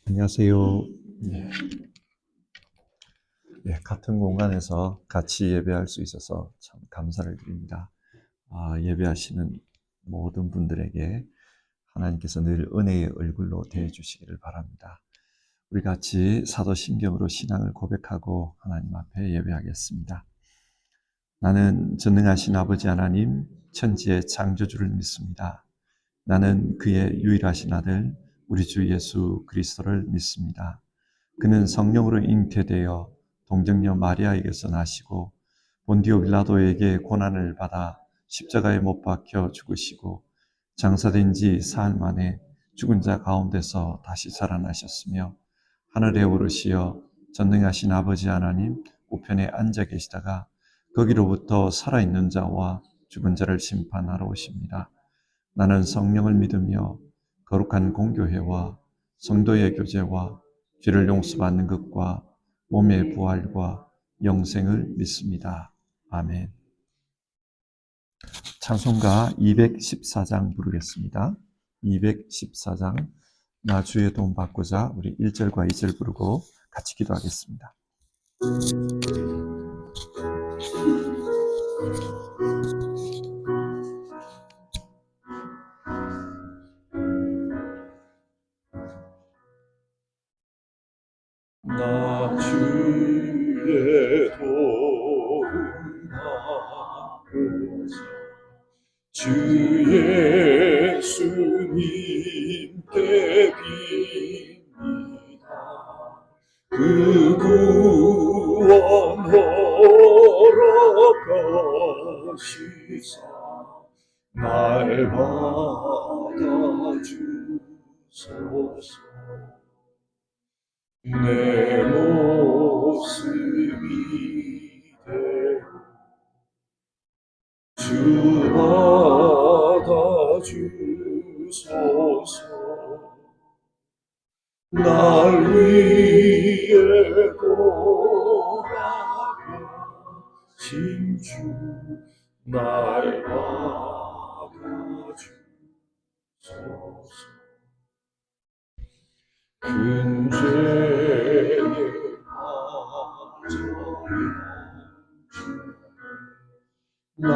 안녕하세요. 네. 같은 공간에서 같이 예배할 수 있어서 참 감사를 드립니다. 예배하시는 모든 분들에게 하나님께서 늘 은혜의 얼굴로 대해주시기를 바랍니다. 우리 같이 사도신경으로 신앙을 고백하고 하나님 앞에 예배하겠습니다. 나는 전능하신 아버지 하나님, 천지의 창조주를 믿습니다. 나는 그의 유일하신 아들, 우리 주 예수 그리스도를 믿습니다. 그는 성령으로 잉태되어 동정녀 마리아에게서 나시고 본디오 빌라도에게 고난을 받아 십자가에 못 박혀 죽으시고 장사된 지 사흘 만에 죽은 자 가운데서 다시 살아나셨으며 하늘에 오르시어 전능하신 아버지 하나님 우편에 앉아 계시다가 거기로부터 살아있는 자와 죽은 자를 심판하러 오십니다. 나는 성령을 믿으며 거룩한 공교회와 성도의 교제와 죄를 용서받는 것과 몸의 부활과 영생을 믿습니다. 아멘. 찬송가 214장 부르겠습니다. 214장 나 주의 도움 받고자 우리 1절과 2절 부르고 같이 기도하겠습니다. 나 주의 도움 받고자 주 예수님께 빕니다. 그 구원 허락하시사 날 받아주소서. 내 모습 이대로 주 받아주소서. 날 위해 돌아가신 주 날 받아주소서. 큰 죄에 빠져 날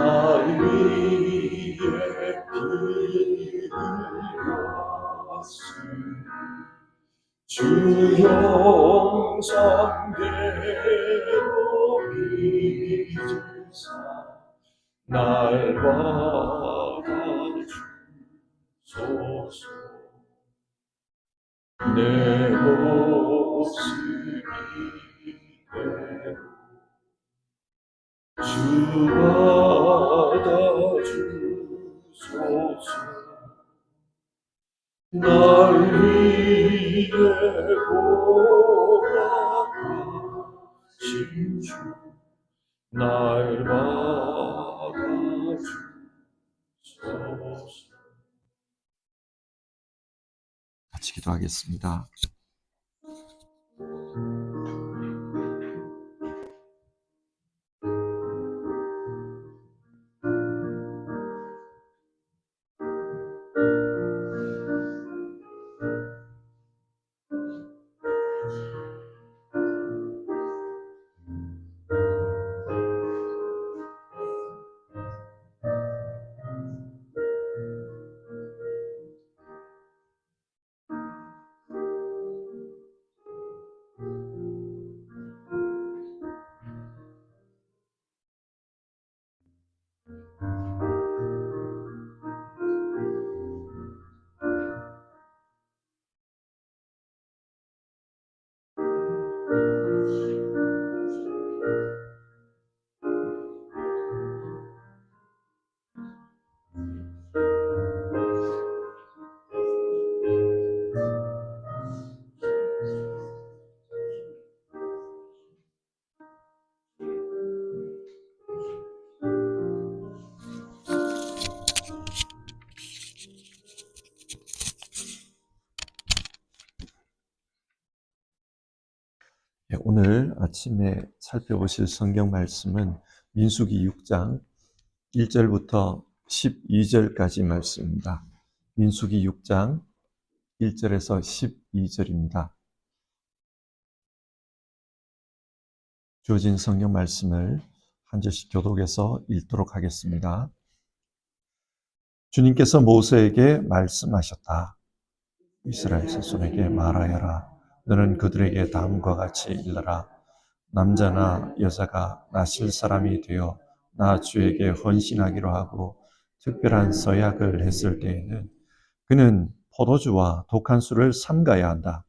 위해 피를 흘렸으니 주 형상대로 빚으사 날 받아주소서. 내 모습 이대로 주 받아주소서. 날 위해 돌아가신 주 날 받아주소서. 같이 기도하겠습니다. 오늘 아침에 살펴보실 성경 말씀은 민수기 6장 1절부터 12절까지 말씀입니다. 민수기 6장 1절에서 12절입니다. 주어진 성경 말씀을 한 절씩 교독해서 읽도록 하겠습니다. 주님께서 모세에게 말씀하셨다. 이스라엘 자손에게 말하여라. 너는 그들에게 다음과 같이 일러라. 남자나 여자가 나실 사람이 되어 나 주에게 헌신하기로 하고 특별한 서약을 했을 때에는 그는 포도주와 독한 술을 삼가야 한다.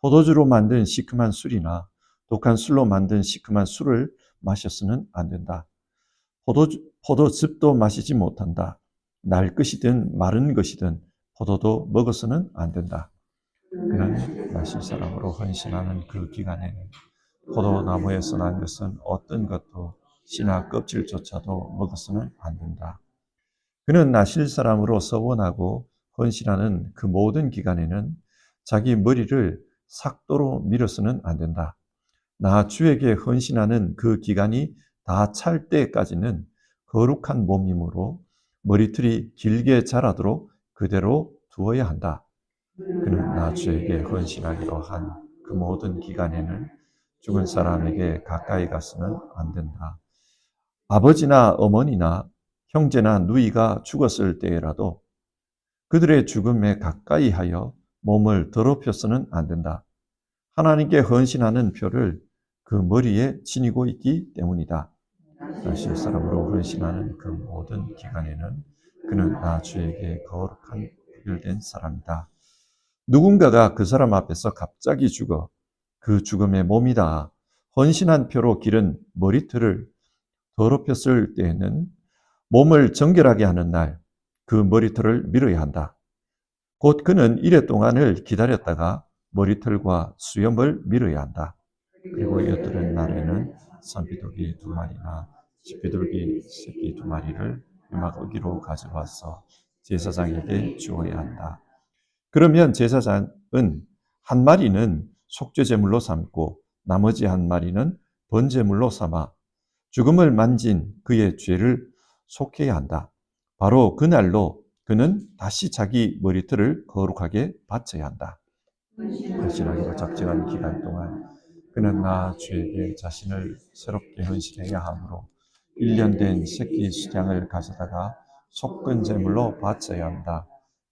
포도주로 만든 시큼한 술이나 독한 술로 만든 시큼한 술을 마셔서는 안 된다. 포도즙도 마시지 못한다. 날 것이든 마른 것이든 포도도 먹어서는 안 된다. 그는 나실 사람으로 헌신하는 그 기간에는 포도나무에서 난 것은 어떤 것도 씨나 껍질조차도 먹어서는 안 된다. 그는 나실 사람으로 서원하고 헌신하는 그 모든 기간에는 자기 머리를 삭도로 밀어서는 안 된다. 나 주에게 헌신하는 그 기간이 다 찰 때까지는 거룩한 몸이므로 머리털이 길게 자라도록 그대로 두어야 한다. 그는 나 주에게 헌신하기로 한 그 모든 기간에는 죽은 사람에게 가까이 가서는 안 된다. 아버지나 어머니나 형제나 누이가 죽었을 때라도 그들의 죽음에 가까이 하여 몸을 더럽혀서는 안 된다. 하나님께 헌신하는 표를 그 머리에 지니고 있기 때문이다. 나실 사람으로 헌신하는 그 모든 기간에는 그는 나 주에게 거룩한 구별된 사람이다. 누군가가 그 사람 앞에서 갑자기 죽어 그 죽음의 몸이다. 헌신한 표로 기른 머리털을 더럽혔을 때에는 몸을 정결하게 하는 날 그 머리털을 밀어야 한다. 곧 그는 이래 동안을 기다렸다가 머리털과 수염을 밀어야 한다. 그리고 이어들은 날에는 산비둘기 2마리나 집비둘기 새끼 2마리를 유막어기로 가져와서 제사장에게 주어야 한다. 그러면 제사장은 한 마리는 속죄제물로 삼고 나머지 한 마리는 번제물로 삼아 죽음을 만진 그의 죄를 속해야 한다. 바로 그날로 그는 다시 자기 머리털을 거룩하게 바쳐야 한다. 헌신하기로 작정한 기간 동안 그는 나 주에게 자신을 새롭게 헌신해야 하므로 1년 된 새끼 수장을 가져다가 속건 제물로 바쳐야 한다.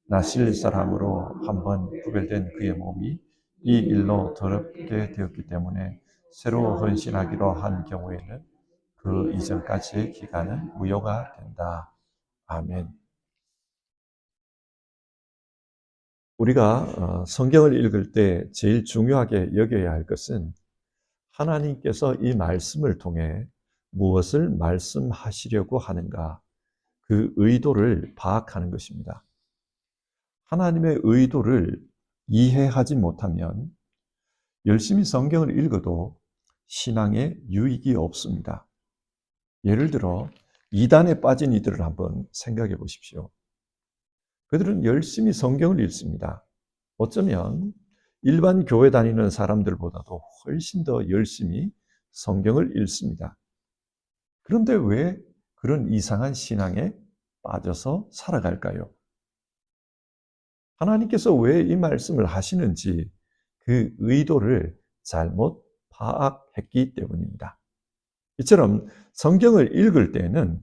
나실 사람으로 한번 구별된 그의 몸이 이 일로 더럽게 되었기 때문에 새로 헌신하기로 한 경우에는 그 이전까지의 기간은 무효가 된다. 아멘. 우리가 성경을 읽을 때 제일 중요하게 여겨야 할 것은 하나님께서 이 말씀을 통해 무엇을 말씀하시려고 하는가, 그 의도를 파악하는 것입니다. 하나님의 의도를 이해하지 못하면 열심히 성경을 읽어도 신앙에 유익이 없습니다. 예를 들어 이단에 빠진 이들을 한번 생각해 보십시오. 그들은 열심히 성경을 읽습니다. 어쩌면 일반 교회 다니는 사람들보다도 훨씬 더 열심히 성경을 읽습니다. 그런데 왜 그런 이상한 신앙에 빠져서 살아갈까요? 하나님께서 왜 이 말씀을 하시는지 그 의도를 잘못 파악했기 때문입니다. 이처럼 성경을 읽을 때는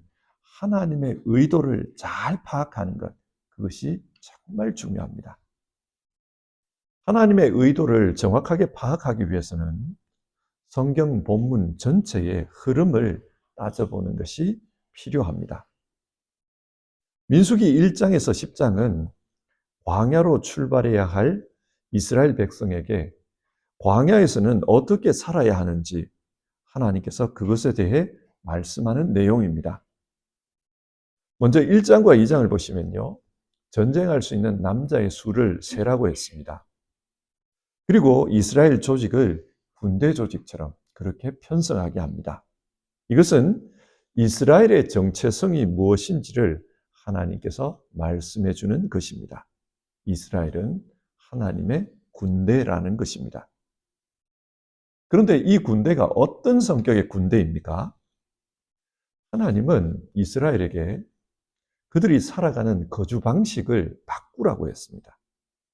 하나님의 의도를 잘 파악하는 것, 그것이 정말 중요합니다. 하나님의 의도를 정확하게 파악하기 위해서는 성경 본문 전체의 흐름을 따져보는 것이 필요합니다. 민수기 1장에서 10장은 광야로 출발해야 할 이스라엘 백성에게 광야에서는 어떻게 살아야 하는지 하나님께서 그것에 대해 말씀하는 내용입니다. 먼저 1장과 2장을 보시면요. 전쟁할 수 있는 남자의 수를 세라고 했습니다. 그리고 이스라엘 조직을 군대 조직처럼 그렇게 편성하게 합니다. 이것은 이스라엘의 정체성이 무엇인지를 하나님께서 말씀해 주는 것입니다. 이스라엘은 하나님의 군대라는 것입니다. 그런데 이 군대가 어떤 성격의 군대입니까? 하나님은 이스라엘에게 그들이 살아가는 거주 방식을 바꾸라고 했습니다.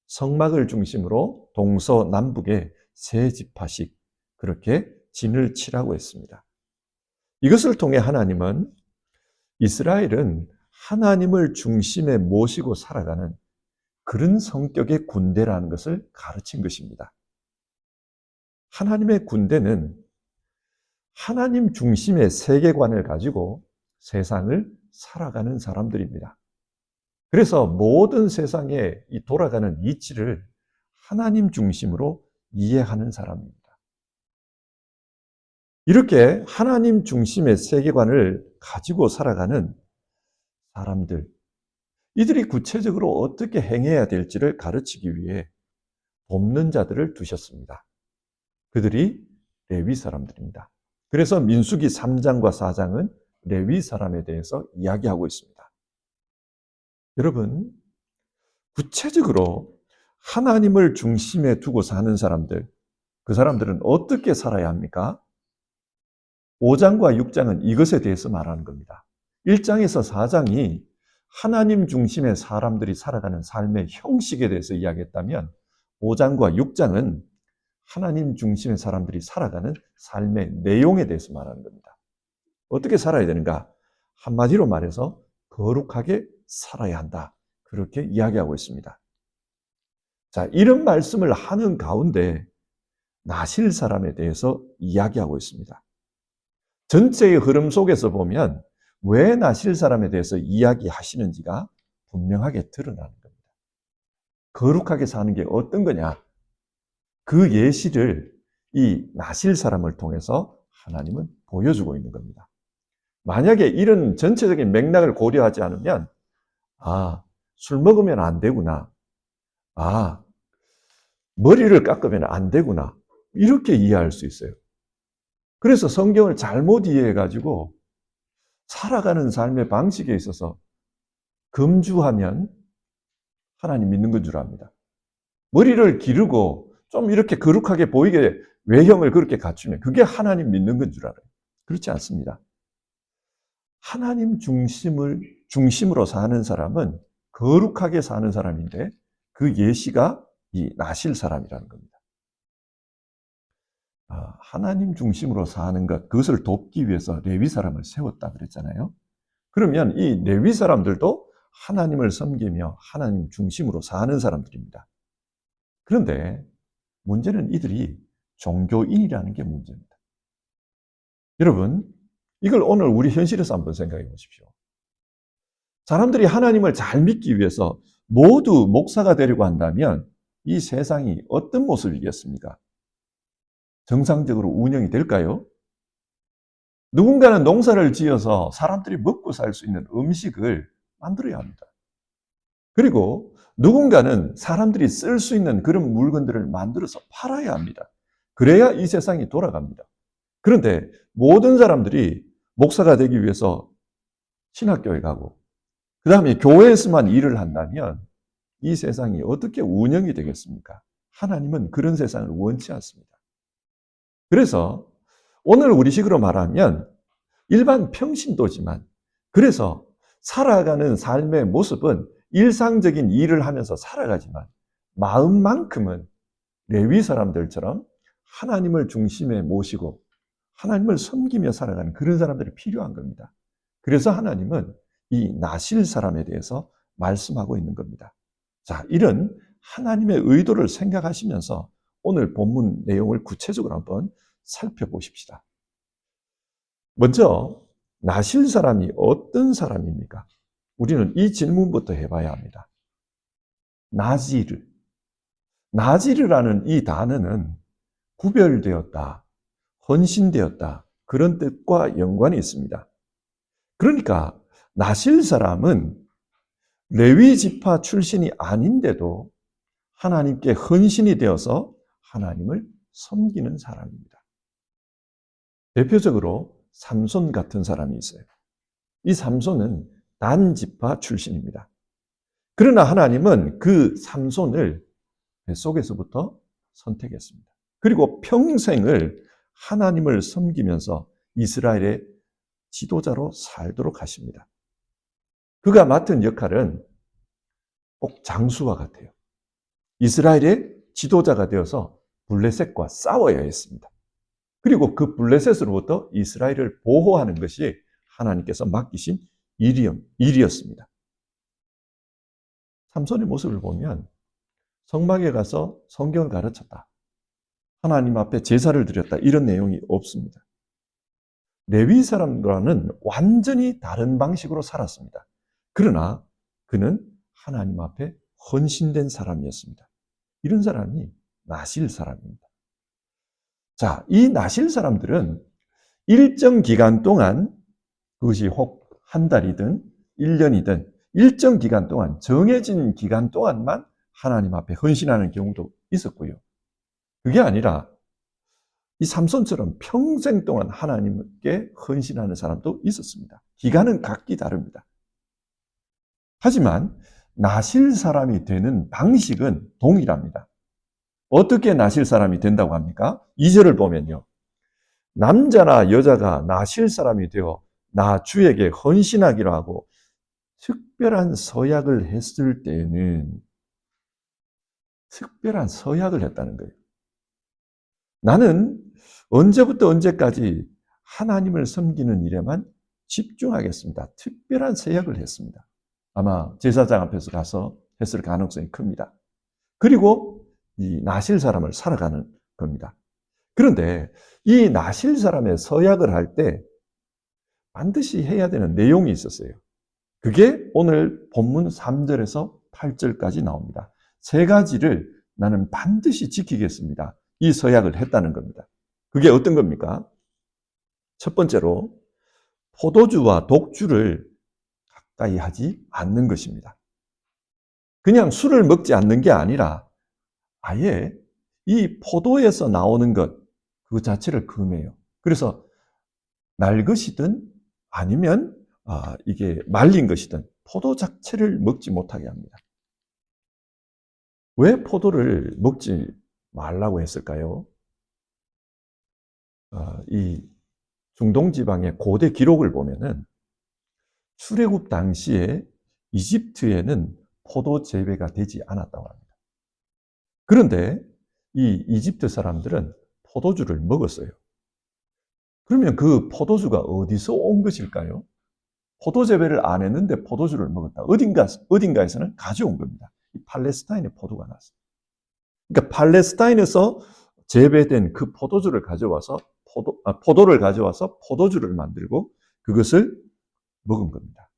성막을 중심으로 동서남북의 세 지파씩 그렇게 진을 치라고 했습니다. 이것을 통해 하나님은 이스라엘은 하나님을 중심에 모시고 살아가는 그런 성격의 군대라는 것을 가르친 것입니다. 하나님의 군대는 하나님 중심의 세계관을 가지고 세상을 살아가는 사람들입니다. 그래서 모든 세상에 돌아가는 이치를 하나님 중심으로 이해하는 사람입니다. 이렇게 하나님 중심의 세계관을 가지고 살아가는 사람들, 이들이 구체적으로 어떻게 행해야 될지를 가르치기 위해 돕는 자들을 두셨습니다. 그들이 레위 사람들입니다. 그래서 민수기 3장과 4장은 레위 사람에 대해서 이야기하고 있습니다. 여러분, 구체적으로 하나님을 중심에 두고 사는 사람들, 그 사람들은 어떻게 살아야 합니까? 5장과 6장은 이것에 대해서 말하는 겁니다. 1장에서 4장이 하나님 중심의 사람들이 살아가는 삶의 형식에 대해서 이야기했다면 5장과 6장은 하나님 중심의 사람들이 살아가는 삶의 내용에 대해서 말하는 겁니다. 어떻게 살아야 되는가? 한마디로 말해서 거룩하게 살아야 한다. 그렇게 이야기하고 있습니다. 자, 이런 말씀을 하는 가운데 나실 사람에 대해서 이야기하고 있습니다. 전체의 흐름 속에서 보면 왜 나실 사람에 대해서 이야기하시는지가 분명하게 드러나는 겁니다. 거룩하게 사는 게 어떤 거냐? 그 예시를 이 나실 사람을 통해서 하나님은 보여주고 있는 겁니다. 만약에 이런 전체적인 맥락을 고려하지 않으면 술 먹으면 안 되구나. 머리를 깎으면 안 되구나. 이렇게 이해할 수 있어요. 그래서 성경을 잘못 이해해가지고 살아가는 삶의 방식에 있어서 금주하면 하나님 믿는 건 줄 압니다. 머리를 기르고 좀 이렇게 거룩하게 보이게 외형을 그렇게 갖추면 그게 하나님 믿는 건 줄 알아요. 그렇지 않습니다. 하나님 중심으로 사는 사람은 거룩하게 사는 사람인데 그 예시가 이 나실 사람이라는 겁니다. 하나님 중심으로 사는 것, 그것을 돕기 위해서 레위 사람을 세웠다 그랬잖아요. 그러면 이 레위 사람들도 하나님을 섬기며 하나님 중심으로 사는 사람들입니다. 그런데 문제는 이들이 종교인이라는 게 문제입니다. 여러분, 이걸 오늘 우리 현실에서 한번 생각해 보십시오. 사람들이 하나님을 잘 믿기 위해서 모두 목사가 되려고 한다면 이 세상이 어떤 모습이겠습니까? 정상적으로 운영이 될까요? 누군가는 농사를 지어서 사람들이 먹고 살 수 있는 음식을 만들어야 합니다. 그리고 누군가는 사람들이 쓸 수 있는 그런 물건들을 만들어서 팔아야 합니다. 그래야 이 세상이 돌아갑니다. 그런데 모든 사람들이 목사가 되기 위해서 신학교에 가고 그 다음에 교회에서만 일을 한다면 이 세상이 어떻게 운영이 되겠습니까? 하나님은 그런 세상을 원치 않습니다. 그래서 오늘 우리식으로 말하면 일반 평신도지만 그래서 살아가는 삶의 모습은 일상적인 일을 하면서 살아가지만 마음만큼은 레위 사람들처럼 하나님을 중심에 모시고 하나님을 섬기며 살아가는 그런 사람들이 필요한 겁니다. 그래서 하나님은 이 나실 사람에 대해서 말씀하고 있는 겁니다. 자, 이런 하나님의 의도를 생각하시면서 오늘 본문 내용을 구체적으로 한번 살펴보십시다. 먼저 나실 사람이 어떤 사람입니까? 우리는 이 질문부터 해봐야 합니다. 나지르. 나지르라는 이 단어는 구별되었다, 헌신되었다 그런 뜻과 연관이 있습니다. 그러니까 나실 사람은 레위 지파 출신이 아닌데도 하나님께 헌신이 되어서 하나님을 섬기는 사람입니다. 대표적으로 삼손 같은 사람이 있어요. 이 삼손은 단 지파 출신입니다. 그러나 하나님은 그 삼손을 뱃속에서부터 선택했습니다. 그리고 평생을 하나님을 섬기면서 이스라엘의 지도자로 살도록 하십니다. 그가 맡은 역할은 꼭 장수와 같아요. 이스라엘의 지도자가 되어서 블레셋과 싸워야 했습니다. 그리고 그 블레셋으로부터 이스라엘을 보호하는 것이 하나님께서 맡기신 일이었습니다. 삼손의 모습을 보면 성막에 가서 성경을 가르쳤다, 하나님 앞에 제사를 드렸다, 이런 내용이 없습니다. 레위 사람과는 완전히 다른 방식으로 살았습니다. 그러나 그는 하나님 앞에 헌신된 사람이었습니다. 이런 사람이 나실 사람입니다. 자, 이 나실 사람들은 일정 기간 동안, 그것이 혹 한 달이든 1년이든 일정 기간 동안, 정해진 기간 동안만 하나님 앞에 헌신하는 경우도 있었고요. 그게 아니라 이 삼손처럼 평생 동안 하나님께 헌신하는 사람도 있었습니다. 기간은 각기 다릅니다. 하지만 나실 사람이 되는 방식은 동일합니다. 어떻게 나실 사람이 된다고 합니까? 2절을 보면요, 남자나 여자가 나실 사람이 되어 나 주에게 헌신하기로 하고 특별한 서약을 했을 때에는, 특별한 서약을 했다는 거예요. 나는 언제부터 언제까지 하나님을 섬기는 일에만 집중하겠습니다. 특별한 서약을 했습니다. 아마 제사장 앞에서 가서 했을 가능성이 큽니다. 그리고 이 나실 사람을 살아가는 겁니다. 그런데 이 나실 사람의 서약을 할 때 반드시 해야 되는 내용이 있었어요. 그게 오늘 본문 3절에서 8절까지 나옵니다. 3가지를 나는 반드시 지키겠습니다, 이 서약을 했다는 겁니다. 그게 어떤 겁니까? 첫 번째로, 포도주와 독주를 가까이 하지 않는 것입니다. 그냥 술을 먹지 않는 게 아니라 아예 이 포도에서 나오는 것, 그 자체를 금해요. 그래서 날 것이든 아니면 이게 말린 것이든 포도 자체를 먹지 못하게 합니다. 왜 포도를 먹지 말라고 했을까요? 이 중동 지방의 고대 기록을 보면은 출애굽 당시에 이집트에는 포도 재배가 되지 않았다고 합니다. 그런데 이 이집트 사람들은 포도주를 먹었어요. 그러면 그 포도주가 어디서 온 것일까요? 포도 재배를 안 했는데 포도주를 먹었다. 어딘가에서는 가져온 겁니다. 이 팔레스타인의 포도가 났어요. 그러니까 팔레스타인에서 재배된 그 포도주를 가져와서 포도를 가져와서 포도주를 만들고 그것을 먹은 겁니다.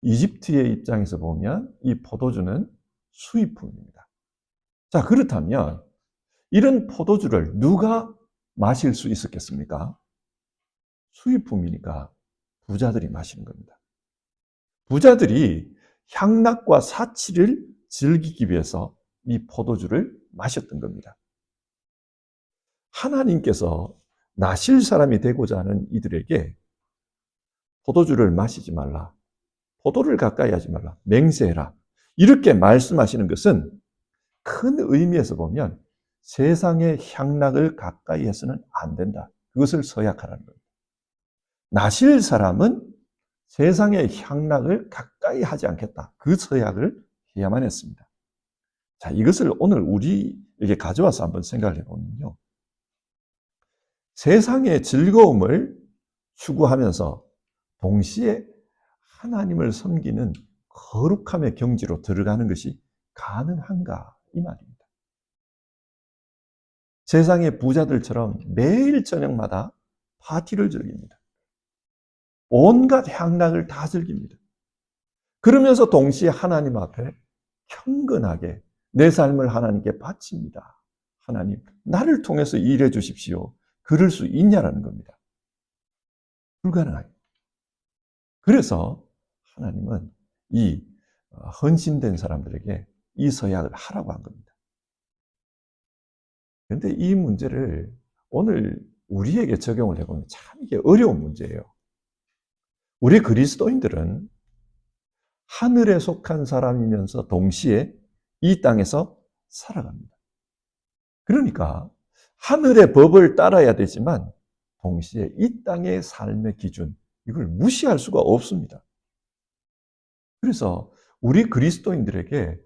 이집트의 입장에서 보면 이 포도주는 수입품입니다. 자, 그렇다면 이런 포도주를 누가 마실 수 있었겠습니까? 수입품이니까 부자들이 마시는 겁니다. 부자들이 향락과 사치를 즐기기 위해서 이 포도주를 마셨던 겁니다. 하나님께서 나실 사람이 되고자 하는 이들에게 포도주를 마시지 말라, 포도를 가까이 하지 말라, 맹세해라, 이렇게 말씀하시는 것은 큰 의미에서 보면 세상의 향락을 가까이 해서는 안 된다, 그것을 서약하라는 겁니다. 나실 사람은 세상의 향락을 가까이 하지 않겠다, 그 서약을 해야만 했습니다. 자, 이것을 오늘 우리에게 가져와서 한번 생각을 해보면요, 세상의 즐거움을 추구하면서 동시에 하나님을 섬기는 거룩함의 경지로 들어가는 것이 가능한가, 이 말입니다. 세상의 부자들처럼 매일 저녁마다 파티를 즐깁니다. 온갖 향락을 다 즐깁니다. 그러면서 동시에 하나님 앞에 경건하게 내 삶을 하나님께 바칩니다. 하나님, 나를 통해서 일해 주십시오. 그럴 수 있냐라는 겁니다. 불가능해요. 그래서 하나님은 이 헌신된 사람들에게 이 서약을 하라고 한 겁니다. 그런데 이 문제를 오늘 우리에게 적용을 해보면 참 이게 어려운 문제예요. 우리 그리스도인들은 하늘에 속한 사람이면서 동시에 이 땅에서 살아갑니다. 그러니까 하늘의 법을 따라야 되지만 동시에 이 땅의 삶의 기준, 이걸 무시할 수가 없습니다. 그래서 우리 그리스도인들에게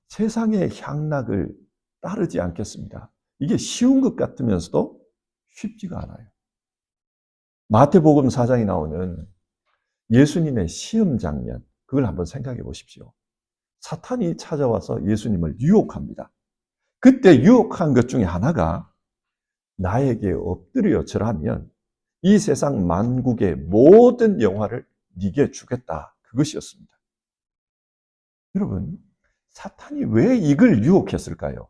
세상의 향락을 따르지 않겠습니다, 이게 쉬운 것 같으면서도 쉽지가 않아요. 마태복음 4장에 나오는 예수님의 시험 장면, 그걸 한번 생각해 보십시오. 사탄이 찾아와서 예수님을 유혹합니다. 그때 유혹한 것 중에 하나가 나에게 엎드려 절하면 이 세상 만국의 모든 영화를 네게 주겠다. 그것이었습니다. 여러분, 사탄이 왜 이걸 유혹했을까요?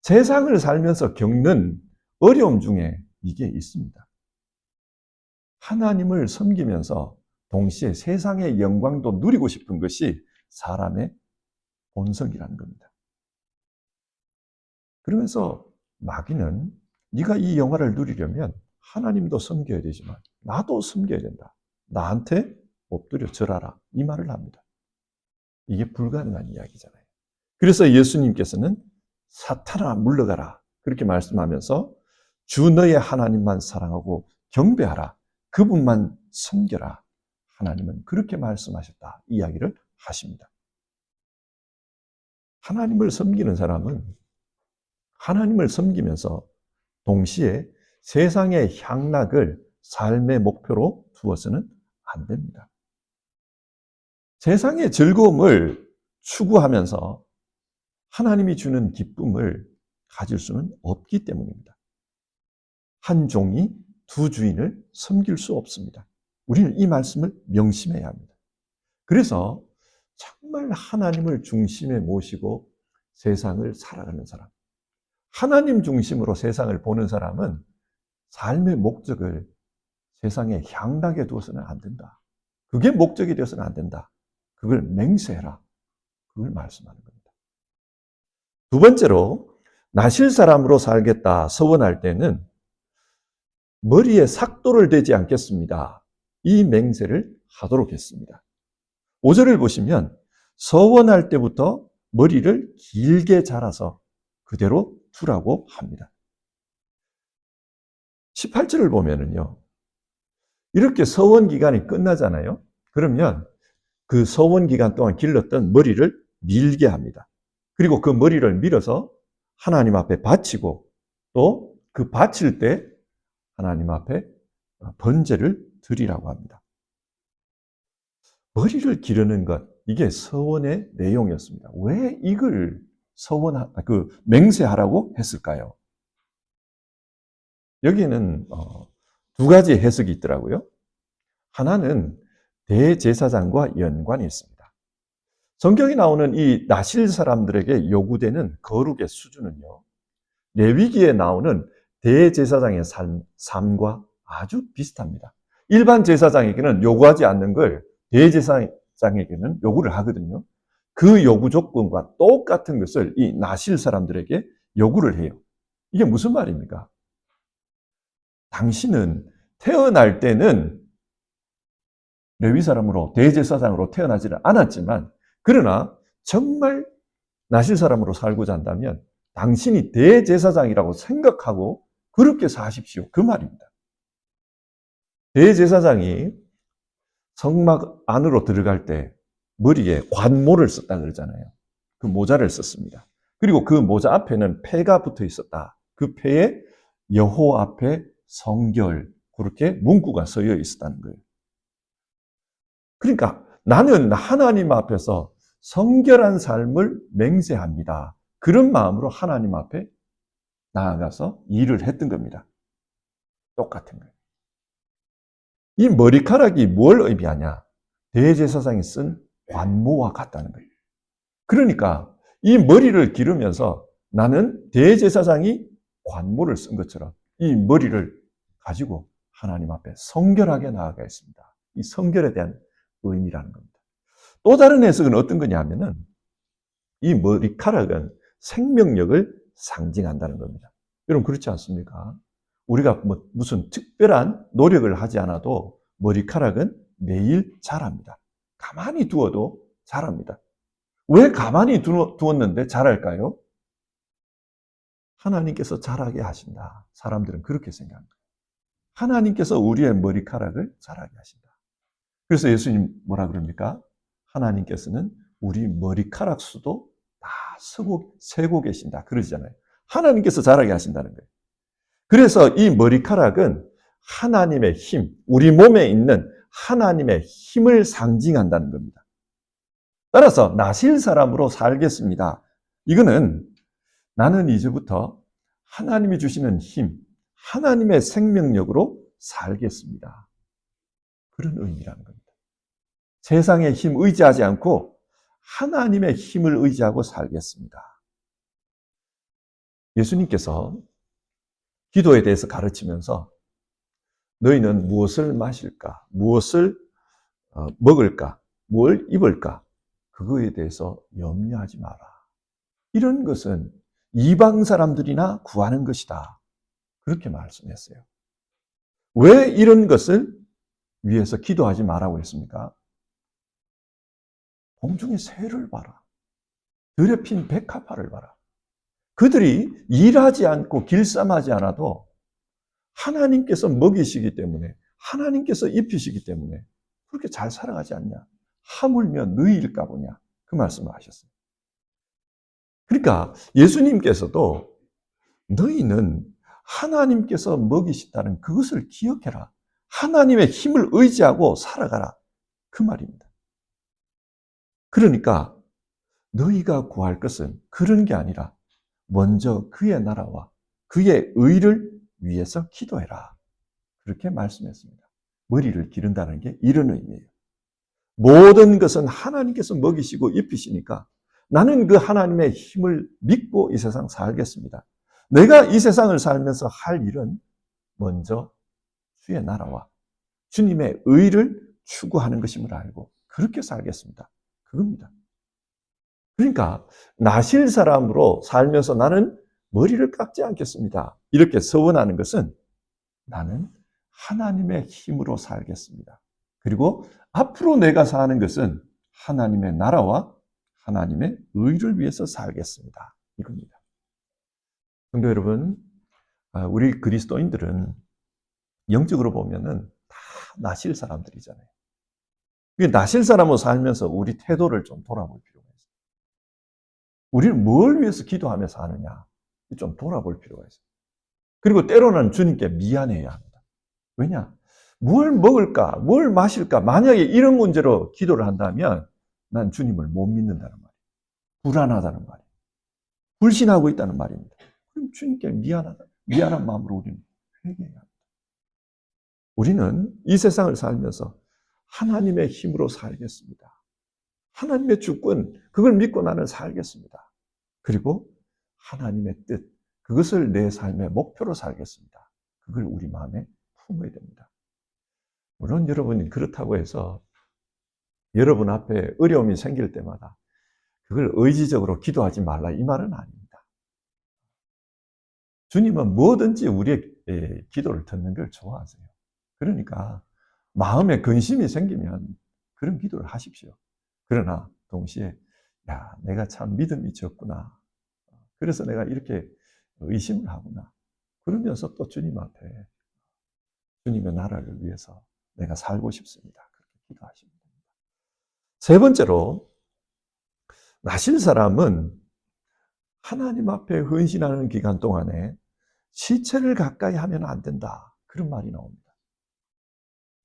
세상을 살면서 겪는 어려움 중에 이게 있습니다. 하나님을 섬기면서 동시에 세상의 영광도 누리고 싶은 것이 사람의 본성이라는 겁니다. 그러면서 마귀는 네가 이 영화를 누리려면 하나님도 섬겨야 되지만 나도 섬겨야 된다. 나한테 엎드려 절하라. 이 말을 합니다. 이게 불가능한 이야기잖아요. 그래서 예수님께서는 사탄아 물러가라. 그렇게 말씀하면서 주 너의 하나님만 사랑하고 경배하라. 그분만 섬겨라. 하나님은 그렇게 말씀하셨다. 이야기를 하십니다. 하나님을 섬기는 사람은 하나님을 섬기면서 동시에 세상의 향락을 삶의 목표로 두어서는 안 됩니다. 세상의 즐거움을 추구하면서 하나님이 주는 기쁨을 가질 수는 없기 때문입니다. 한 종이 두 주인을 섬길 수 없습니다. 우리는 이 말씀을 명심해야 합니다. 그래서 정말 하나님을 중심에 모시고 세상을 살아가는 사람, 하나님 중심으로 세상을 보는 사람은 삶의 목적을 세상에 향락에 두어서는 안 된다. 그게 목적이 되어서는 안 된다. 그걸 맹세해라. 그걸 말씀하는 겁니다. 두 번째로 나실 사람으로 살겠다 서원할 때는 머리에 삭도를 대지 않겠습니다. 이 맹세를 하도록 했습니다. 5절을 보시면 서원할 때부터 머리를 길게 자라서 그대로 두라고 합니다. 18절을 보면은요. 이렇게 서원 기간이 끝나잖아요. 그러면 그 서원 기간 동안 길렀던 머리를 밀게 합니다. 그리고 그 머리를 밀어서 하나님 앞에 바치고 또 그 바칠 때 하나님 앞에 번제를 드리라고 합니다. 머리를 기르는 것, 이게 서원의 내용이었습니다. 왜 이걸 맹세하라고 했을까요? 여기에는 두 가지 해석이 있더라고요. 하나는 대제사장과 연관이 있습니다. 성경에 나오는 이 나실 사람들에게 요구되는 거룩의 수준은요, 레위기에 나오는 대제사장의 삶과 아주 비슷합니다. 일반 제사장에게는 요구하지 않는 걸 대제사장에게는 요구를 하거든요. 그 요구 조건과 똑같은 것을 이 나실 사람들에게 요구를 해요. 이게 무슨 말입니까? 당신은 태어날 때는 레위 사람으로 대제사장으로 태어나지는 않았지만 그러나 정말 나실 사람으로 살고자 한다면 당신이 대제사장이라고 생각하고 그렇게 사십시오. 그 말입니다. 대제사장이 성막 안으로 들어갈 때 머리에 관모를 썼다 그러잖아요. 그 모자를 썼습니다. 그리고 그 모자 앞에는 패가 붙어 있었다. 그 패에 여호와 앞에 성결, 그렇게 문구가 써여 있었다는 거예요. 그러니까 나는 하나님 앞에서 성결한 삶을 맹세합니다. 그런 마음으로 하나님 앞에 나아가서 일을 했던 겁니다. 똑같은 거예요. 이 머리카락이 뭘 의미하냐? 대제사장이 쓴 관모와 같다는 거예요. 그러니까 이 머리를 기르면서 나는 대제사장이 관모를 쓴 것처럼 이 머리를 가지고 하나님 앞에 성결하게 나아가 있습니다. 이 성결에 대한 의미라는 겁니다. 또 다른 해석은 어떤 거냐면은 이 머리카락은 생명력을 상징한다는 겁니다. 여러분 그렇지 않습니까? 우리가 무슨 특별한 노력을 하지 않아도 머리카락은 매일 자랍니다. 가만히 두어도 자랍니다. 왜 가만히 두었는데 자랄까요? 하나님께서 자라게 하신다. 사람들은 그렇게 생각합니다. 하나님께서 우리의 머리카락을 자라게 하신다. 그래서 예수님 뭐라 그럽니까? 하나님께서는 우리 머리카락 수도 다 세고 계신다. 그러잖아요. 하나님께서 자라게 하신다는 거예요. 그래서 이 머리카락은 하나님의 힘, 우리 몸에 있는 하나님의 힘을 상징한다는 겁니다. 따라서 나실 사람으로 살겠습니다. 이거는 나는 이제부터 하나님이 주시는 힘, 하나님의 생명력으로 살겠습니다. 그런 의미라는 겁니다. 세상의 힘 의지하지 않고 하나님의 힘을 의지하고 살겠습니다. 예수님께서 기도에 대해서 가르치면서 너희는 무엇을 마실까, 무엇을 먹을까, 뭘 입을까, 그거에 대해서 염려하지 마라. 이런 것은 이방 사람들이나 구하는 것이다. 그렇게 말씀했어요. 왜 이런 것을 위해서 기도하지 말라고 했습니까? 공중의 새를 봐라. 들에 핀 백합화를 봐라. 그들이 일하지 않고 길쌈하지 않아도 하나님께서 먹이시기 때문에, 하나님께서 입히시기 때문에 그렇게 잘 살아가지 않냐. 하물며 너희일까 보냐. 그 말씀을 하셨어요. 그러니까 예수님께서도 너희는 하나님께서 먹이시다는 그것을 기억해라. 하나님의 힘을 의지하고 살아가라. 그 말입니다. 그러니까 너희가 구할 것은 그런 게 아니라 먼저 그의 나라와 그의 의를 위해서 기도해라. 그렇게 말씀했습니다. 머리를 기른다는 게 이런 의미예요. 모든 것은 하나님께서 먹이시고 입히시니까 나는 그 하나님의 힘을 믿고 이 세상 살겠습니다. 내가 이 세상을 살면서 할 일은 먼저 주의 나라와 주님의 의를 추구하는 것임을 알고 그렇게 살겠습니다. 그겁니다. 그러니까 나실 사람으로 살면서 나는 머리를 깎지 않겠습니다. 이렇게 서원하는 것은 나는 하나님의 힘으로 살겠습니다. 그리고 앞으로 내가 사는 것은 하나님의 나라와 하나님의 의를 위해서 살겠습니다. 이겁니다. 성도 여러분, 우리 그리스도인들은 영적으로 보면은 다 나실 사람들이잖아요. 나실 사람으로 살면서 우리 태도를 좀 돌아볼 필요가 있어요. 우리는 뭘 위해서 기도하며 사느냐, 좀 돌아볼 필요가 있어요. 그리고 때로는 주님께 미안해야 합니다. 왜냐? 뭘 먹을까? 뭘 마실까? 만약에 이런 문제로 기도를 한다면 난 주님을 못 믿는다는 말이에요. 불안하다는 말이에요. 불신하고 있다는 말입니다. 그럼 주님께 미안한 마음으로 우리는 회개해야 합니다. 우리는 이 세상을 살면서 하나님의 힘으로 살겠습니다. 하나님의 주권, 그걸 믿고 나는 살겠습니다. 그리고 하나님의 뜻, 그것을 내 삶의 목표로 살겠습니다. 그걸 우리 마음에 품어야 됩니다. 물론 여러분이 그렇다고 해서 여러분 앞에 어려움이 생길 때마다 그걸 의지적으로 기도하지 말라 이 말은 아닙니다. 주님은 뭐든지 우리의 기도를 듣는 걸 좋아하세요. 그러니까 마음에 근심이 생기면 그런 기도를 하십시오. 그러나 동시에 야, 내가 참 믿음이 적구나. 그래서 내가 이렇게 의심을 하구나. 그러면서 또 주님 앞에 주님의 나라를 위해서 내가 살고 싶습니다. 그렇게 기도하시면 됩니다. 세 번째로 나실 사람은 하나님 앞에 헌신하는 기간 동안에 시체를 가까이 하면 안 된다. 그런 말이 나옵니다.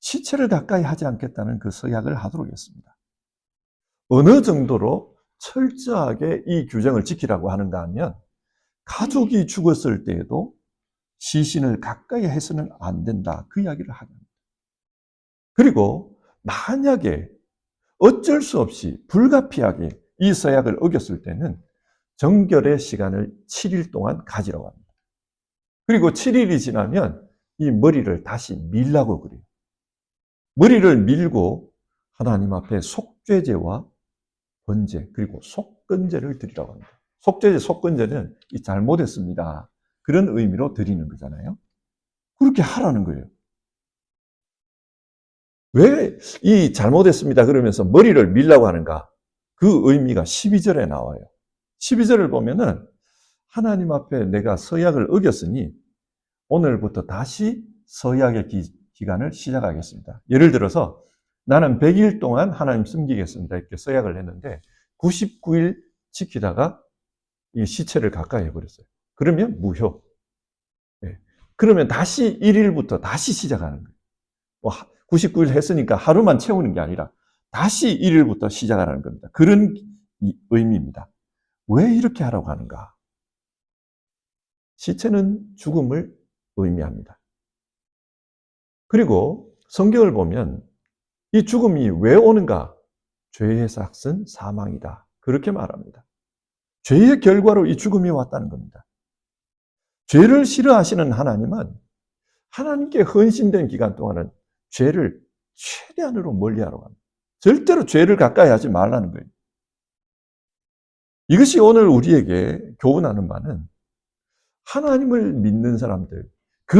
시체를 가까이 하지 않겠다는 그 서약을 하도록 했습니다. 어느 정도로 철저하게 이 규정을 지키라고 하는가 하면 가족이 죽었을 때에도 시신을 가까이 해서는 안 된다. 그 이야기를 합니다. 그리고 만약에 어쩔 수 없이 불가피하게 이 서약을 어겼을 때는 정결의 시간을 7일 동안 가지라고 합니다. 그리고 7일이 지나면 이 머리를 다시 밀라고 그래요. 머리를 밀고 하나님 앞에 속죄제와 번제 그리고 속건제를 드리라고 합니다. 속죄제, 속건제는 이 잘못했습니다. 그런 의미로 드리는 거잖아요. 그렇게 하라는 거예요. 왜 이 잘못했습니다 그러면서 머리를 밀라고 하는가? 그 의미가 12절에 나와요. 12절을 보면은 하나님 앞에 내가 서약을 어겼으니 오늘부터 다시 서약의 기간을 시작하겠습니다. 예를 들어서 나는 100일 동안 하나님 섬기겠습니다. 이렇게 서약을 했는데 99일 지키다가 이 시체를 가까이 해버렸어요. 그러면 무효. 네. 그러면 다시 1일부터 다시 시작하는 거예요. 뭐 99일 했으니까 하루만 채우는 게 아니라 다시 1일부터 시작하라는 겁니다. 그런 의미입니다. 왜 이렇게 하라고 하는가? 시체는 죽음을 의미합니다. 그리고 성경을 보면 이 죽음이 왜 오는가? 죄의 삭은 사망이다. 그렇게 말합니다. 죄의 결과로 이 죽음이 왔다는 겁니다. 죄를 싫어하시는 하나님은 하나님께 헌신된 기간 동안은 죄를 최대한으로 멀리하라고 합니다. 절대로 죄를 가까이 하지 말라는 거예요. 이것이 오늘 우리에게 교훈하는 바는 하나님을 믿는 사람들, 그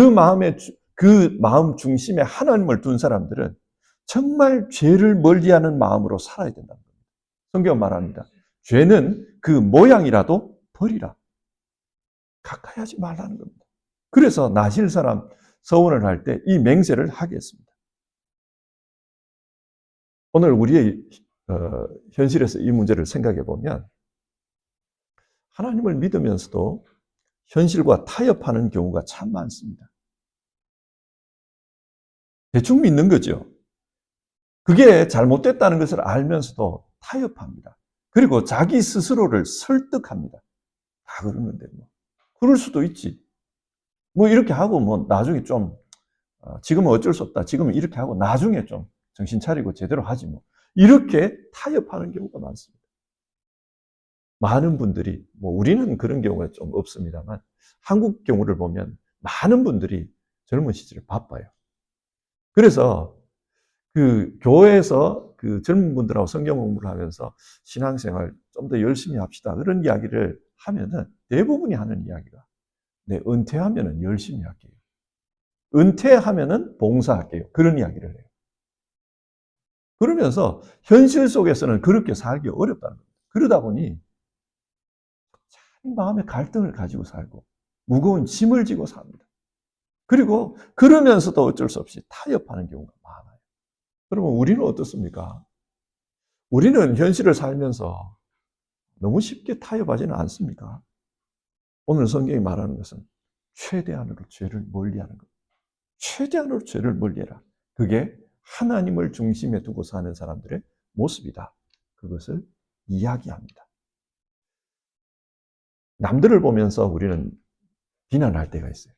마음 중심에 하나님을 둔 사람들은 정말 죄를 멀리하는 마음으로 살아야 된다는 겁니다. 성경은 말합니다. 죄는 그 모양이라도 버리라. 가까이 하지 말라는 겁니다. 그래서 나실 사람 서원을 할 때 이 맹세를 하게 했습니다. 오늘 우리의 현실에서 이 문제를 생각해 보면 하나님을 믿으면서도 현실과 타협하는 경우가 참 많습니다. 대충 믿는 거죠. 그게 잘못됐다는 것을 알면서도 타협합니다. 그리고 자기 스스로를 설득합니다. 다 그러는데 뭐 그럴 수도 있지. 뭐 이렇게 하고 뭐 나중에 좀 지금은 어쩔 수 없다. 지금은 이렇게 하고 나중에 좀 정신 차리고 제대로 하지 뭐. 이렇게 타협하는 경우가 많습니다. 많은 분들이 뭐 우리는 그런 경우가 좀 없습니다만 한국 경우를 보면 많은 분들이 젊은 시절에 바빠요. 그래서 그 교회에서 그 젊은 분들하고 성경 공부를 하면서 신앙생활 좀 더 열심히 합시다. 그런 이야기를 하면은 대부분이 하는 이야기가 네, 은퇴하면은 열심히 할게요. 은퇴하면은 봉사할게요. 그런 이야기를 해요. 그러면서 현실 속에서는 그렇게 살기 어렵다는 겁니다. 그러다 보니 참 마음의 갈등을 가지고 살고 무거운 짐을 지고 삽니다. 그리고 그러면서도 어쩔 수 없이 타협하는 경우가 많아요. 그러면 우리는 어떻습니까? 우리는 현실을 살면서 너무 쉽게 타협하지는 않습니까? 오늘 성경이 말하는 것은 최대한으로 죄를 멀리하는 것. 최대한으로 죄를 멀리해라. 그게 하나님을 중심에 두고 사는 사람들의 모습이다. 그것을 이야기합니다. 남들을 보면서 우리는 비난할 때가 있어요.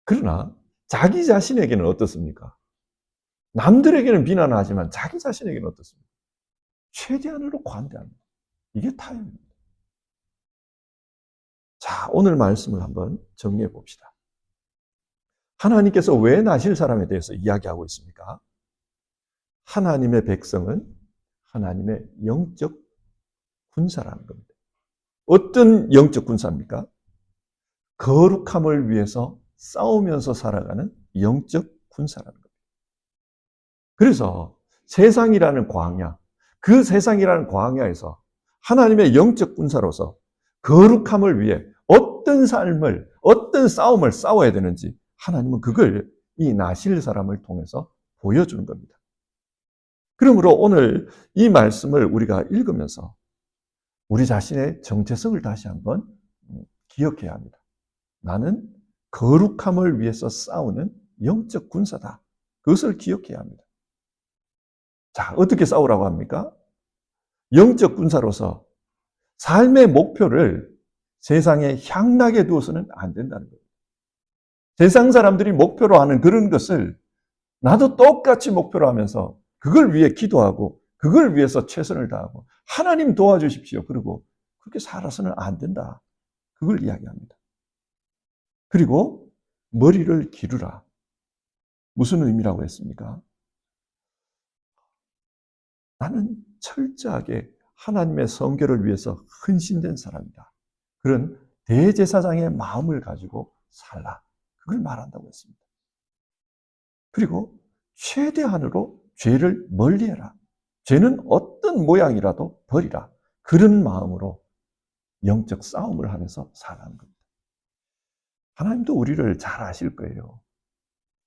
그러나 자기 자신에게는 어떻습니까? 남들에게는 비난하지만 자기 자신에게는 어떻습니까? 최대한으로 관대합니다. 이게 타협입니다. 자, 오늘 말씀을 한번 정리해 봅시다. 하나님께서 왜 나실 사람에 대해서 이야기하고 있습니까? 하나님의 백성은 하나님의 영적 군사라는 겁니다. 어떤 영적 군사입니까? 거룩함을 위해서 싸우면서 살아가는 영적 군사라는 겁니다. 그래서 세상이라는 광야, 그 세상이라는 광야에서 하나님의 영적 군사로서 거룩함을 위해 어떤 삶을, 어떤 싸움을 싸워야 되는지 하나님은 그걸 이 나실 사람을 통해서 보여주는 겁니다. 그러므로 오늘 이 말씀을 우리가 읽으면서 우리 자신의 정체성을 다시 한번 기억해야 합니다. 나는 거룩함을 위해서 싸우는 영적 군사다. 그것을 기억해야 합니다. 자, 어떻게 싸우라고 합니까? 영적 군사로서 삶의 목표를 세상에 향락에 두어서는 안 된다는 거예요. 세상 사람들이 목표로 하는 그런 것을 나도 똑같이 목표로 하면서 그걸 위해 기도하고 그걸 위해서 최선을 다하고 하나님 도와주십시오. 그리고 그렇게 살아서는 안 된다. 그걸 이야기합니다. 그리고 머리를 기르라. 무슨 의미라고 했습니까? 나는 철저하게 하나님의 성결을 위해서 헌신된 사람이다. 그런 대제사장의 마음을 가지고 살라. 그걸 말한다고 했습니다. 그리고 최대한으로 죄를 멀리해라. 죄는 어떤 모양이라도 버리라. 그런 마음으로 영적 싸움을 하면서 살아가는 겁니다. 하나님도 우리를 잘 아실 거예요.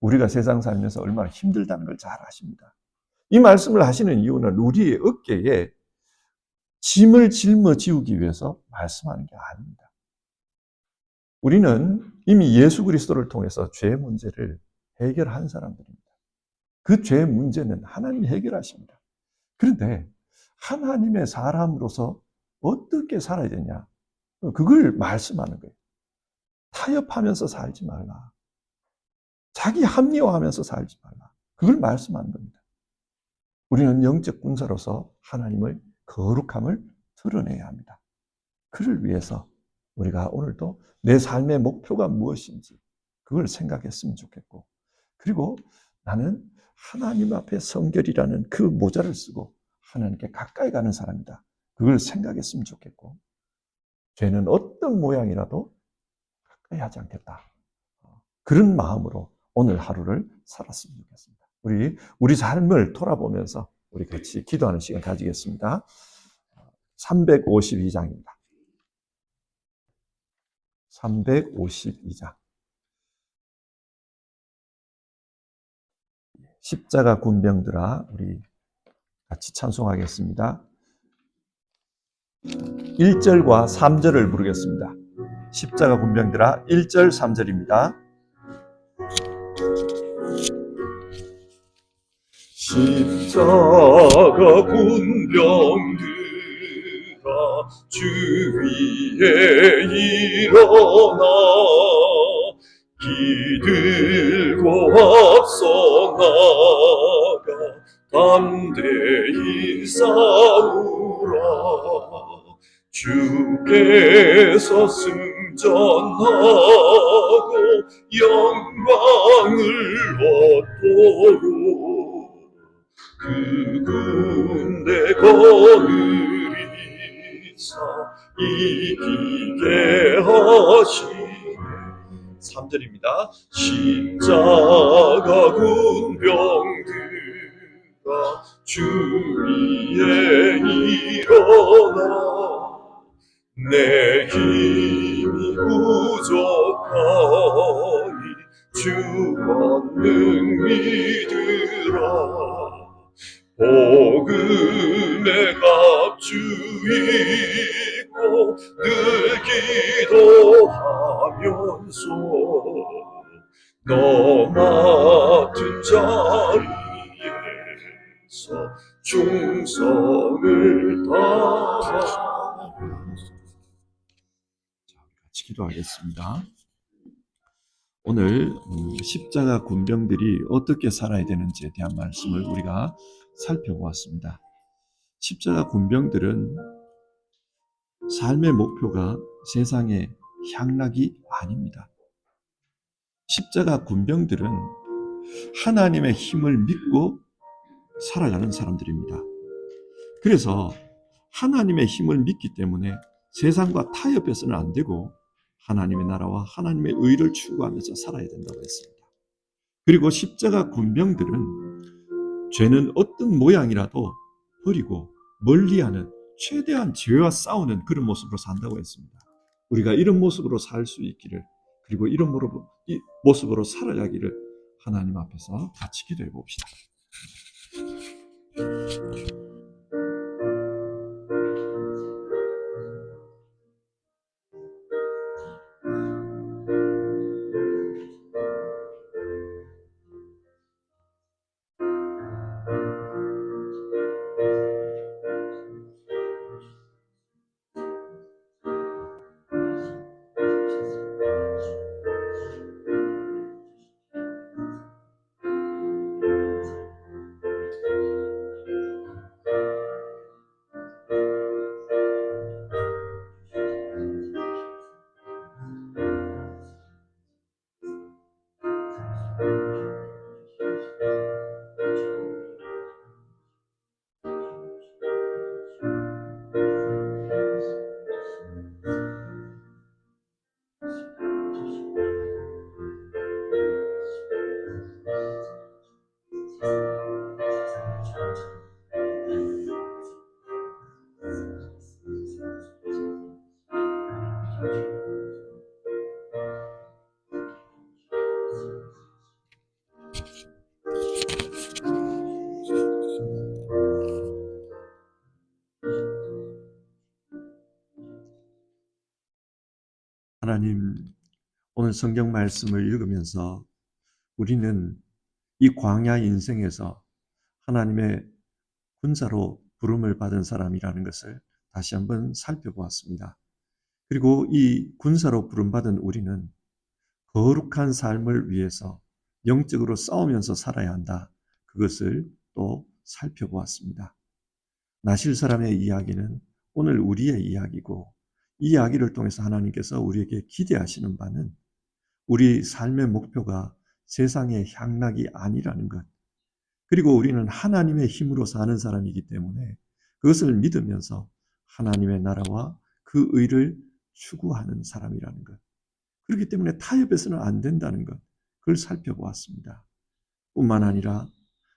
우리가 세상 살면서 얼마나 힘들다는 걸 잘 아십니다. 이 말씀을 하시는 이유는 우리의 어깨에 짐을 짊어지우기 위해서 말씀하는 게 아닙니다. 우리는 이미 예수 그리스도를 통해서 죄 문제를 해결한 사람들입니다. 그 죄 문제는 하나님이 해결하십니다. 그런데 하나님의 사람으로서 어떻게 살아야 되냐? 그걸 말씀하는 거예요. 타협하면서 살지 말라. 자기 합리화하면서 살지 말라. 그걸 말씀하는 겁니다. 우리는 영적 군사로서 하나님의 거룩함을 드러내야 합니다. 그를 위해서 우리가 오늘도 내 삶의 목표가 무엇인지 그걸 생각했으면 좋겠고, 그리고 나는 하나님 앞에 성결이라는 그 모자를 쓰고 하나님께 가까이 가는 사람이다. 그걸 생각했으면 좋겠고, 죄는 어떤 모양이라도 가까이 하지 않겠다. 그런 마음으로 오늘 하루를 살았으면 좋겠습니다. 우리 삶을 돌아보면서 우리 같이 기도하는 시간 가지겠습니다. 352장입니다. 352장. 십자가 군병들아, 우리 같이 찬송하겠습니다. 1절과 3절을 부르겠습니다. 십자가 군병들아, 1절, 3절입니다. 십자가 군병들아, 주 위에 일어나 기들고 앞서 나가 담대히 싸우라. 주께서 승전하고 영광을 얻도록 그 군대 거느리사 이기게 하시네. 3절입니다. 십자가 군병들아, 주 위에 일어나 내 힘이 부족하니 주 권능 믿으라. 복음의 갑주 입고 늘 기도하면서 너 맡은 자리에서 충성을 다하라. 같이 기도하겠습니다. 오늘 십자가 군병들이 어떻게 살아야 되는지에 대한 말씀을 우리가 살펴보았습니다. 십자가 군병들은 삶의 목표가 세상의 향락이 아닙니다. 십자가 군병들은 하나님의 힘을 믿고 살아가는 사람들입니다. 그래서 하나님의 힘을 믿기 때문에 세상과 타협해서는 안 되고 하나님의 나라와 하나님의 의를 추구하면서 살아야 된다고 했습니다. 그리고 십자가 군병들은 죄는 어떤 모양이라도 버리고 멀리하는, 최대한 죄와 싸우는 그런 모습으로 산다고 했습니다. 우리가 이런 모습으로 살 수 있기를, 그리고 이런 모습으로 살아가기를 하나님 앞에서 같이 기도해 봅시다. 하나님, 오늘 성경 말씀을 읽으면서 우리는 이 광야 인생에서 하나님의 군사로 부름을 받은 사람이라는 것을 다시 한번 살펴보았습니다. 그리고 이 군사로 부름받은 우리는 거룩한 삶을 위해서 영적으로 싸우면서 살아야 한다. 그것을 또 살펴보았습니다. 나실 사람의 이야기는 오늘 우리의 이야기고, 이 이야기를 통해서 하나님께서 우리에게 기대하시는 바는 우리 삶의 목표가 세상의 향락이 아니라는 것, 그리고 우리는 하나님의 힘으로 사는 사람이기 때문에 그것을 믿으면서 하나님의 나라와 그 의를 추구하는 사람이라는 것, 그렇기 때문에 타협해서는 안 된다는 것, 그걸 살펴보았습니다. 뿐만 아니라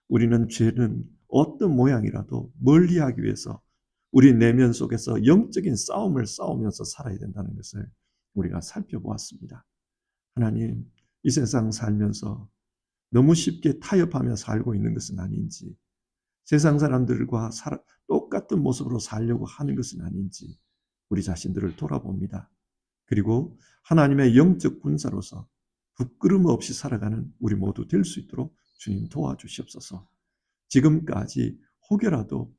우리는 죄는 어떤 모양이라도 멀리하기 위해서 우리 내면 속에서 영적인 싸움을 싸우면서 살아야 된다는 것을 우리가 살펴보았습니다. 하나님, 이 세상 살면서 너무 쉽게 타협하며 살고 있는 것은 아닌지, 세상 사람들과 똑같은 모습으로 살려고 하는 것은 아닌지 우리 자신들을 돌아봅니다. 그리고 하나님의 영적 군사로서 부끄럼 없이 살아가는 우리 모두 될 수 있도록 주님 도와주시옵소서. 지금까지 혹여라도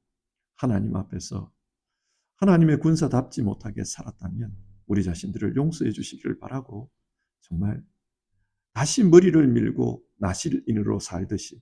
하나님 앞에서 하나님의 군사답지 못하게 살았다면 우리 자신들을 용서해 주시기를 바라고, 정말 다시 머리를 밀고 나실인으로 살듯이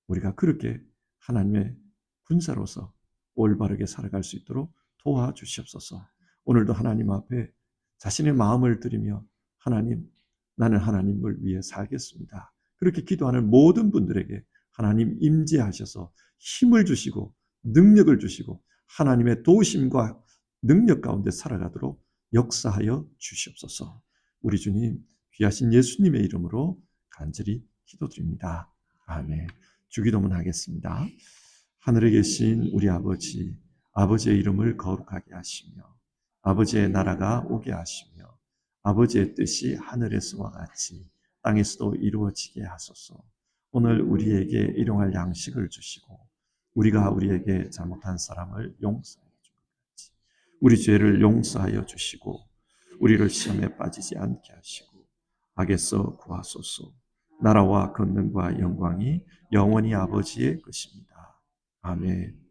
우리가 그렇게 하나님의 군사로서 올바르게 살아갈 수 있도록 도와주시옵소서. 오늘도 하나님 앞에 자신의 마음을 드리며, 하나님, 나는 하나님을 위해 살겠습니다, 그렇게 기도하는 모든 분들에게 하나님 임재하셔서 힘을 주시고 능력을 주시고 하나님의 도우심과 능력 가운데 살아가도록 역사하여 주시옵소서. 우리 주님, 귀하신 예수님의 이름으로 간절히 기도드립니다. 아멘. 주기도문 하겠습니다. 하늘에 계신 우리 아버지, 아버지의 이름을 거룩하게 하시며 아버지의 나라가 오게 하시며 아버지의 뜻이 하늘에서와 같이 땅에서도 이루어지게 하소서. 오늘 우리에게 일용할 양식을 주시고 우리가 우리에게 잘못한 사람을 용서하여 주옵소서. 우리 죄를 용서하여 주시고 우리를 시험에 빠지지 않게 하시고 악에서 구하소서. 나라와 권능과 영광이 영원히 아버지의 것입니다. 아멘.